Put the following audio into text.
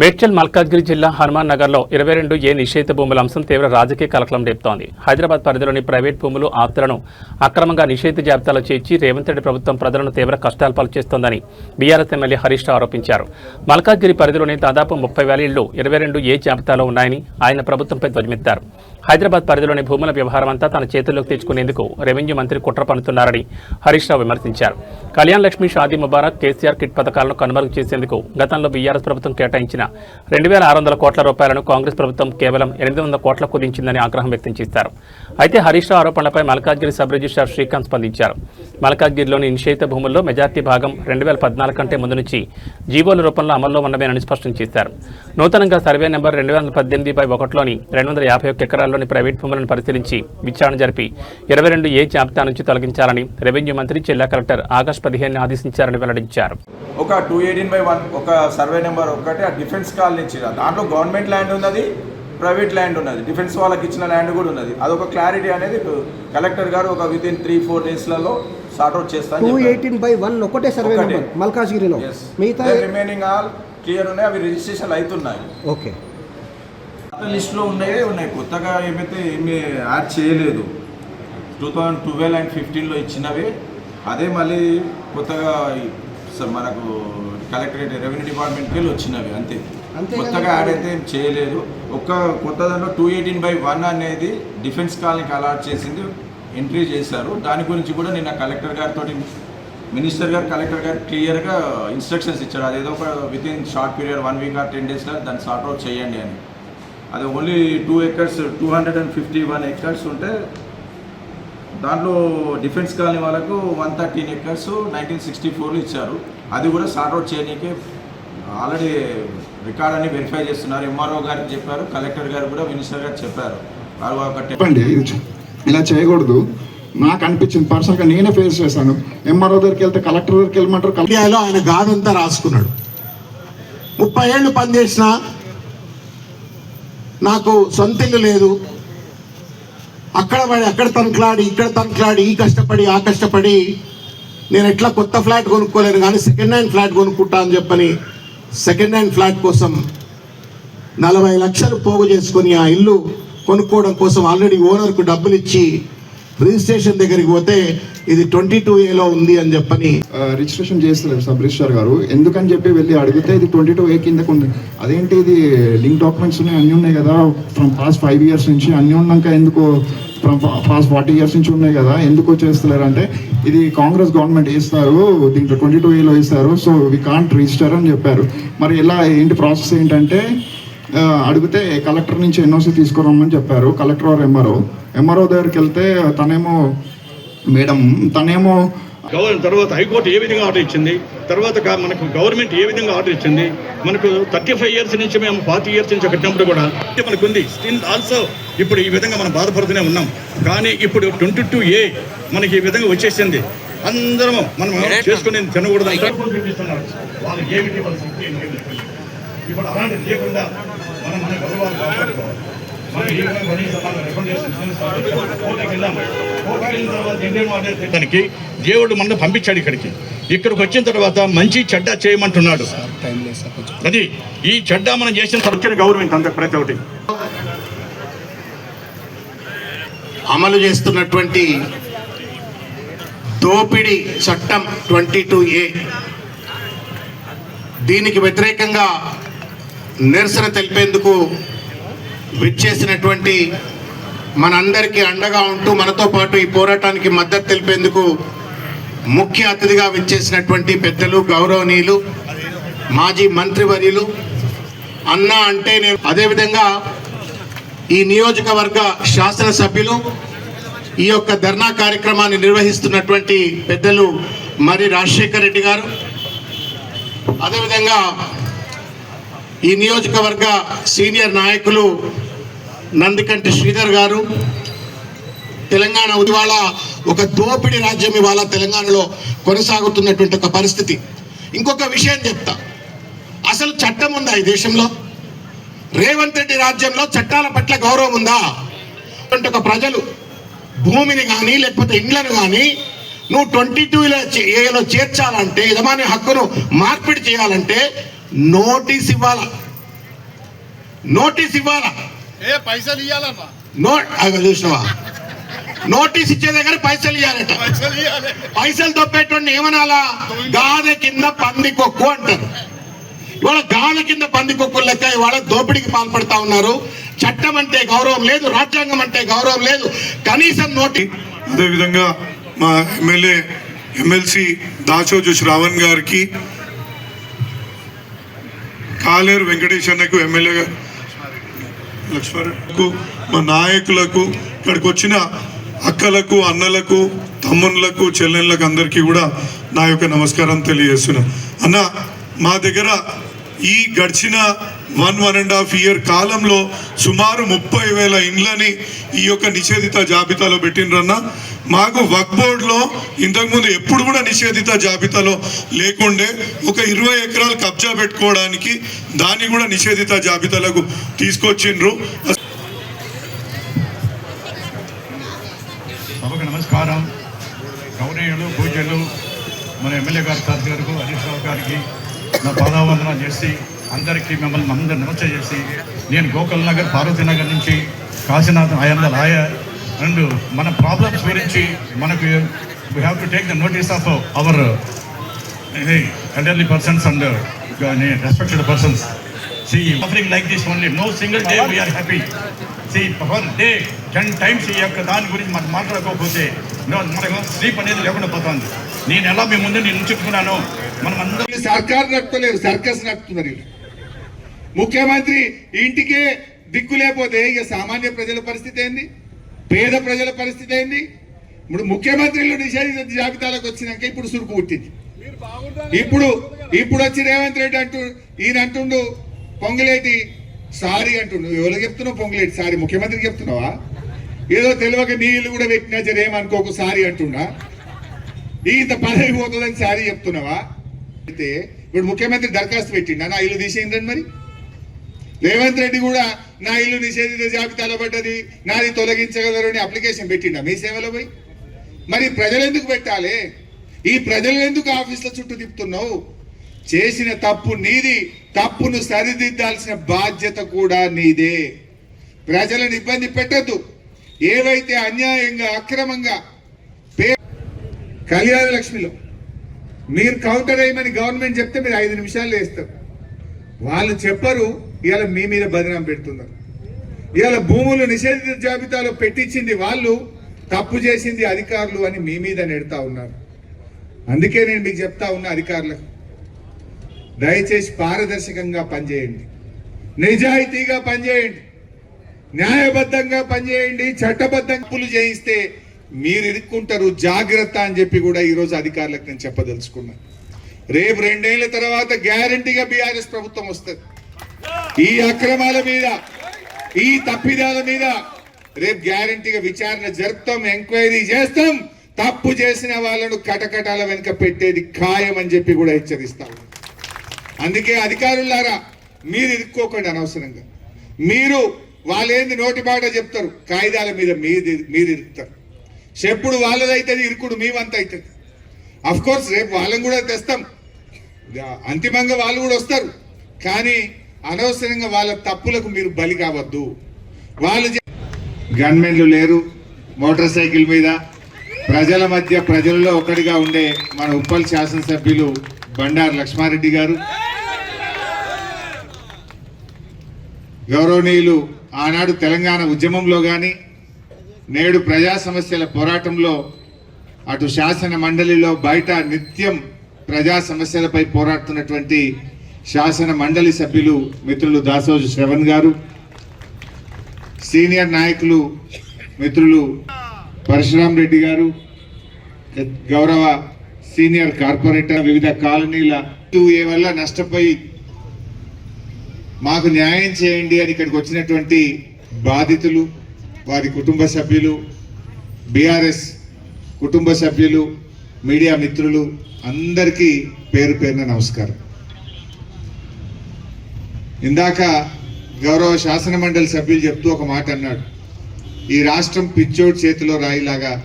మేడ్చల్ మల్కాజ్గిరి జిల్లా హనుమాన్ నగర్లో 22A నిషేధ భూముల అంశం తీవ్ర రాజకీయ కలకలం రేపుతోంది. హైదరాబాద్ పరిధిలోని ప్రైవేట్ భూములు ఆస్తులను అక్రమంగా నిషేధ జాబితాలో చేర్చి రేవంత్ రెడ్డి ప్రభుత్వం ప్రజలను తీవ్ర కష్టాలు పాలు చేస్తోందని బీఆర్ఎస్ ఎమ్మెల్యే హరీష్ రావు ఆరోపించారు. మల్కాజ్గిరి పరిధిలోని దాదాపు 30,000 ఇళ్లు 22A జాబితాలో ఉన్నాయని ఆయన ప్రభుత్వంపై ధ్వజమెత్తారు. హైదరాబాద్ పరిధిలోని భూముల వ్యవహారం అంతా తన చేతుల్లోకి తెచ్చుకునేందుకు రెవెన్యూ మంత్రి కుట్ర పన్నుతున్నారని హరీష్ రావు విమర్శించారు. కళ్యాణ్ లక్ష్మి, షాదీ ముబారక్, కేసీఆర్ కిట్ పథకాలను కనుమరుగు చేసేందుకు గతంలో బీఆర్ఎస్ ప్రభుత్వం కేటాయించిన 2,600 కోట్ల రూపాయలను కాంగ్రెస్ ప్రభుత్వం కేవలం 800 కోట్లకు కుదించిందని ఆగ్రహం వ్యక్తం చేశారు. అయితే హరీష్ రావు ఆరోపణలపై మల్కాజ్గిరి సబ్ రిజిస్ట్రార్ శ్రీకాంత్ స్పందించారు. మల్కాజ్గిరిలోని నిషేధ భూముల్లో మెజార్టీ భాగం 2014 కంటే ముందు నుంచి జీవోల రూపంలో అమల్లో ఉన్నవేనని స్పష్టం చేశారు. నూతనంగా సర్వే నెంబర్ 2018/1లోని 251 ఎకరాల్లోని ప్రైవేట్ భూములను పరిశీలించి విచారణ జరిపి 22A జాబితా నుంచి తొలగించాలని రెవెన్యూ మంత్రి జిల్లా కలెక్టర్ ఆగస్టు 15 ఆదేశించారని వెల్లడించారు. ఒక 218/1 ఒక సర్వే నెంబర్ ఒకటి ఆ డిఫెన్స్ కాలనీ ఇచ్చిన దాంట్లో గవర్నమెంట్ ల్యాండ్ ఉన్నది, ప్రైవేట్ ల్యాండ్ ఉన్నది, డిఫెన్స్ వాళ్ళకి ఇచ్చిన ల్యాండ్ కూడా ఉన్నది. అదొక క్లారిటీ అనేది కలెక్టర్ గారు ఒక వితిన్ 3-4 డేస్లలో సార్ట్అవుట్ చేస్తాను. 218/1 ఒకటే సర్వే నెంబర్ మల్కాజ్గిరిలో, మిగతా రిమైనింగ్ ఆల్ క్లియర్ ఉన్నాయి. అవి రిజిస్ట్రేషన్ అవుతున్నాయి. ఓకే, లిస్టులో ఉన్నాయి. కొత్తగా ఏమీ యాడ్ చేయలేదు. 2012 and 15లో ఇచ్చినవి అదే మళ్ళీ కొత్తగా మనకు కలెక్టరేట్ రెవెన్యూ డిపార్ట్మెంట్కి వెళ్ళి వచ్చినవి అంతే. కొత్తగా యాడ్ అయితే ఏం చేయలేదు. ఒక్క కొత్త దాంట్లో 218/1 అనేది డిఫెన్స్ కాలనీకి అలాట్ చేసింది, ఎంట్రీ చేశారు. దాని గురించి కూడా నిన్న కలెక్టర్ గారితో మినిస్టర్ గారు కలెక్టర్ గారు క్లియర్గా ఇన్స్ట్రక్షన్స్ ఇచ్చారు. అదేదో ఒక within short period 1 week or 10 daysలో దాన్ని సార్ట్అవుట్ చేయండి అని. అది ఓన్లీ 2 acres 251 acres ఉంటే దాంట్లో డిఫెన్స్ కాలనీ వాళ్ళకు 113 acres 1964లో ఇచ్చారు. అది కూడా సార్ట్అవుట్ చేయడానికి ఆల్రెడీ రికార్డ్ అని వెరిఫై చేస్తున్నారు. ఎంఆర్ఓ గారికి చెప్పారు, కలెక్టర్ గారు కూడా మినిస్టర్ గారు చెప్పారు. చెప్పండి ఇలా చేయకూడదు. నాకు అనిపించింది పర్సనల్గా, నేనే ఫేస్ చేశాను. ఎంఆర్ఓ దగ్గరికి వెళ్తే కలెక్టర్ దగ్గరికి వెళ్ళమంటారు. ఇండియాలో ఆయన గాదంతా రాసుకున్నాడు. 30 ఏళ్ళు పనిచేసిన నాకు సొంత ఇల్లు లేదు, అక్కడ పడి అక్కడ తనకలాడి ఇక్కడ తనకలాడి ఈ కష్టపడి ఆ కష్టపడి నేను ఎట్లా కొత్త ఫ్లాట్ కొనుక్కోలేను కానీ సెకండ్ హ్యాండ్ ఫ్లాట్ కొనుక్కుంటా అని చెప్పని సెకండ్ హ్యాండ్ ఫ్లాట్ కోసం 40 లక్షలు పోగు చేసుకొని ఆ ఇల్లు కొనుక్కోవడం కోసం ఆల్రెడీ ఓనర్కు డబ్బులు ఇచ్చి రిజిస్ట్రేషన్ దగ్గరికి పోతే ఇది 22Aలో ఉంది అని చెప్పని రిజిస్ట్రేషన్ చేస్తలేరు సబ్ రిజిస్ట్రార్ గారు. ఎందుకని చెప్పి వెళ్ళి అడిగితే ఇది 22A కిందకు ఉంది. అదేంటి ఇది లింక్ డాక్యుమెంట్స్ ఉన్నాయి, అన్నీ ఉన్నాయి కదా, ఫ్రమ్ పాస్ట్ 5 years నుంచి అన్నీ ఉన్నాక ఎందుకు ఫ్రమ్ పాస్ట్ 40 years నుంచి ఉన్నాయి కదా, ఎందుకు చేస్తలేరు అంటే ఇది కాంగ్రెస్ గవర్నమెంట్ వేస్తారు, దీంట్లో 22Aలో వేస్తారు, సో వి కాంట్ రిజిస్టర్ అని చెప్పారు. మరి ఎలా ఏంటి ప్రాసెస్ ఏంటంటే అడిగితే కలెక్టర్ నుంచి ఎన్ఓసి తీసుకురమ్మని చెప్పారు. కలెక్టర్ ఆర్ ఎంఆర్ఓ దగ్గరికి వెళ్తే తనేమో తర్వాత హైకోర్టు ఏ విధంగా ఆర్డర్ ఇచ్చింది, తర్వాత మనకు గవర్నమెంట్ ఏ విధంగా ఆర్డర్ ఇచ్చింది. మనకు 35 years నుంచి మేము 40 years నుంచి కట్టినప్పుడు కూడా మనకు ఉంది. స్టిల్ ఆల్సో ఇప్పుడు ఈ విధంగా మనం బాధపడుతూనే ఉన్నాం. కానీ ఇప్పుడు 22A మనకి ఈ విధంగా వచ్చేసింది. అందరము మనం చేసుకుని తినకూడదు చూపిస్తున్నారు. వాళ్ళు ఏమిటి వాళ్ళ శక్తి ఇప్పుడు అలాంటి లేకుండా మనం మన గౌరవాలు కాపాడుకోవాలి. దానికి దేవుడు మన పంపించాడు ఇక్కడికి వచ్చిన తర్వాత మంచి చెడ్డ చేయమంటున్నాడు. అది ఈ చెడ్డ మనం చేసిన తర్వాత గవర్నమెంట్ అంత ప్రతి ఒక్కటి అమలు చేస్తున్నటువంటి దోపిడీ చట్టం 22A దీనికి వ్యతిరేకంగా నిరసన తెలిపేందుకు విచ్చేసినటువంటి మనందరికీ అండగా ఉంటూ మనతో పాటు ఈ పోరాటానికి మద్దతు తెలిపేందుకు ముఖ్య అతిథిగా విచ్చేసినటువంటి పెద్దలు, గౌరవనీయులు, మాజీ మంత్రివర్యులు, అన్న అంటే నేను, అదేవిధంగా ఈ నియోజకవర్గ శాసనసభ్యులు, ఈ యొక్క ధర్నా కార్యక్రమాన్ని నిర్వహిస్తున్నటువంటి పెద్దలు మరి రాజశేఖర్ రెడ్డి గారు, అదేవిధంగా ఈ నియోజకవర్గ సీనియర్ నాయకులు నందికంటి శ్రీధర్ గారు, తెలంగాణ ఇవాళ ఒక దోపిడీ రాజ్యం ఇవాళ తెలంగాణలో కొనసాగుతున్నటువంటి ఒక పరిస్థితి. ఇంకొక విషయం చెప్తా, అసలు చట్టం ఉందా ఈ దేశంలో? రేవంత్ రెడ్డి రాజ్యంలో చట్టాల పట్ల గౌరవం ఉందా? అంటే ఒక ప్రజలు భూమిని కానీ లేకపోతే ఇండ్లను కానీ నువ్వు 22Aలో చేర్చాలంటే, యజమాని హక్కును మార్పిడి చేయాలంటే నోటీస్ ఇవ్వాల. నోటీస్ ఇవ్వాలా? పైసలు ఇవ్వాలమ్మా. చూసినవా, నోటీస్ ఇచ్చే దగ్గర పైసలు ఇవ్వాలట. పైసలు తప్పేటువంటి ఏమనాలా? గాదె కింద పందికొక్కు అంటారు. ఇవాళ గాలి కింద పందికొక్కు లెక్క ఇవాళ దోపిడీకి పాల్పడతా ఉన్నారు. చట్టం అంటే గౌరవం లేదు, రాజ్యాంగం అంటే గౌరవం లేదు. కనీసం అదేవిధంగా మా ఎమ్మెల్సీ దాసోజు శ్రావణ్ గారికి, కాలేరు వెంకటేష్ అన్నకు, ఎమ్మెల్యే లక్ష్మణకు, మా నాయకులకు, ఇక్కడికి వచ్చిన అక్కలకు, అన్నలకు, తమ్ముళ్ళకు, చెల్లెళ్ళకు అందరికీ కూడా నా యొక్క నమస్కారం తెలియజేస్తున్నా. అన్న, మా దగ్గర ఈ గడిచిన 1.5 ఇయర్ కాలంలో సుమారు 30,000 ఇండ్లని ఈ యొక్క నిషేధిత జాబితాలో పెట్టిండ్రన్న. మాకు వక్ఫ్ బోర్డులో ఇంతకుముందు ఎప్పుడు కూడా నిషేధిత జాబితాలో లేకుండే. ఒక 20 ఎకరాలు కబ్జా పెట్టుకోవడానికి దాన్ని కూడా నిషేధిత జాబితాలకు తీసుకొచ్చిండ్రు. సభకు నమస్కారం. గౌరవనీయులు, పూజ్యులు మన ఎమ్మెల్యే గారు, సార్ గారికి, హరీష్ రావు గారికి నా పాదావందన చేసి అందరికీ మిమ్మల్ని అందరూ నమస్తే చేసి, నేను గోకుల్ నగర్, పార్వతీ నగర్ నుంచి Kashinath I'm the lawyer. And మన ప్రాబ్లమ్స్ గురించి మనకు we have to take the notice of our elderly persons and respected persons. See, offering like this only, no single day we are happy. See, per day 10 times ఈ యొక్క దాని గురించి మనం మాట్లాడుకోకపోతే మనకు sleep అనేది లేకుండా పోతుంది. నేను ఎలా మీ ముందు నేను ఉంచుకున్నాను. మనం అందరూ సర్కారు నడుపుతలేరు, సర్కస్ నడుపుతున్నారు. ముఖ్యమంత్రి ఇంటికే దిక్కు లేకపోతే ఇక సామాన్య ప్రజల పరిస్థితి ఏంది? పేద ప్రజల పరిస్థితి ఏంది? ఇప్పుడు ముఖ్యమంత్రులు నిషేధిత జాబితాలకు వచ్చినాక ఇప్పుడు సురుకు పుట్టింది. ఇప్పుడు వచ్చి రేవంత్ రెడ్డి ఈయన అంటుండు పొంగులేటి సారీ అంటుండు. ఎవరికి చెప్తున్నావు పొంగులేటి సారీ? ముఖ్యమంత్రికి చెప్తున్నావా? ఏదో తెలియక నీళ్ళు కూడా పెట్టినా జరేమనుకోకు సారీ అంటున్నా. ఇంత పదవి పోతుందని సారీ చెప్తున్నావా? అయితే ఇప్పుడు ముఖ్యమంత్రి దరఖాస్తు పెట్టిండా నా ఇల్లు తీసేయండి. మరి రేవంత్ రెడ్డి కూడా నా ఇల్లు నిషేధిత జాబితాలో పడ్డది, నాది తొలగించగలరని అప్లికేషన్ పెట్టిండా మీ సేవలో పోయి? మరి ప్రజలు ఎందుకు పెట్టాలి? ఈ ప్రజలు ఎందుకు ఆఫీసుల చుట్టూ తిప్పుతున్నావు? చేసిన తప్పు నీది, తప్పును సరిదిద్దాల్సిన బాధ్యత కూడా నీదే. ప్రజలను ఇబ్బంది పెట్టద్దు. ఏవైతే అన్యాయంగా, అక్రమంగా కళ్యాణ లక్ష్మిలో మీరు కౌంటర్ వేయమని గవర్నమెంట్ చెప్తే మీరు 5 నిమిషాల్లో వేస్తారు. వాళ్ళు చెప్పరు. ఇవాళ మీ మీద బదనాం పెడుతున్నారు. ఇవాళ భూములు నిషేధిత జాబితాలో పెట్టించింది వాళ్ళు, తప్పు చేసింది అధికారులు అని మీ మీద నెడతా ఉన్నారు. అందుకే నేను మీకు చెప్తా ఉన్నా, అధికారులకు దయచేసి పారదర్శకంగా పనిచేయండి, నిజాయితీగా పనిచేయండి, న్యాయబద్ధంగా పనిచేయండి. చట్టబద్ధంగా తప్పులు చేయిస్తే మీరు ఇరుక్కుంటారు, జాగ్రత్త అని చెప్పి కూడా ఈరోజు అధికారులకు నేను చెప్పదలుచుకున్నా. రేపు 2 ఏళ్ల తర్వాత గ్యారంటీగా బీఆర్ఎస్ ప్రభుత్వం వస్తుంది. ఈ అక్రమాల మీద, ఈ తప్పిదాల మీద రేపు గ్యారంటీగా విచారణ జరుపుతాం, ఎంక్వైరీ చేస్తాం. తప్పు చేసిన వాళ్ళను కటకటాల వెనుక పెట్టేది ఖాయం అని చెప్పి కూడా హెచ్చరిస్తాం. అందుకే అధికారులారా, మీరు ఇరుక్కోకండి అనవసరంగా. మీరు వాళ్ళేంది నోటి మాట చెప్తారు, కాగితాల మీద మీరు ఇరుకుతారు. చెప్పుడు వాళ్ళదైతుంది, ఇరుకుడు మీ వంత అవుతుంది. అఫ్ కోర్స్ రేపు వాళ్ళని కూడా తెస్తాం, అంతిమంగా వాళ్ళు కూడా వస్తారు. కానీ అనవసరంగా వాళ్ళ తప్పులకు మీరు బలి కావద్దు. వాళ్ళు గన్మెన్లు లేరు, మోటార్ సైకిల్ మీద ప్రజల మధ్య, ప్రజలలో ఒకటిగా ఉండే మన ఉప్పల్ శాసనసభ్యులు బండారు లక్ష్మారెడ్డి గారు, గౌరవనీయులు ఆనాడు తెలంగాణ ఉద్యమంలో కానీ, నేడు ప్రజా సమస్యల పోరాటంలో అటు శాసన మండలిలో బయట నిత్యం ప్రజా సమస్యలపై పోరాడుతున్నటువంటి శాసన మండలి సభ్యులు మిత్రులు దాసోజు శ్రవణ్ గారు, సీనియర్ నాయకులు మిత్రులు పరశురామ్ రెడ్డి గారు, గౌరవ సీనియర్ కార్పొరేటర్, వివిధ కాలనీల ఏ వల్ల నష్టపోయి మాకు న్యాయం చేయండి అని ఇక్కడికి వచ్చినటువంటి బాధితులు, వారి కుటుంబ సభ్యులు, బీఆర్ఎస్ కుటుంబ సభ్యులు, మీడియా మిత్రులు అందరికీ పేరు పేరున నమస్కారం. ఇందాక గౌరవ శాసన మండలి సభ్యులు చెప్తూ ఒక మాట అన్నాడు, ఈ రాష్ట్రం పిచ్చోడి చేతిలో రాయిలాగా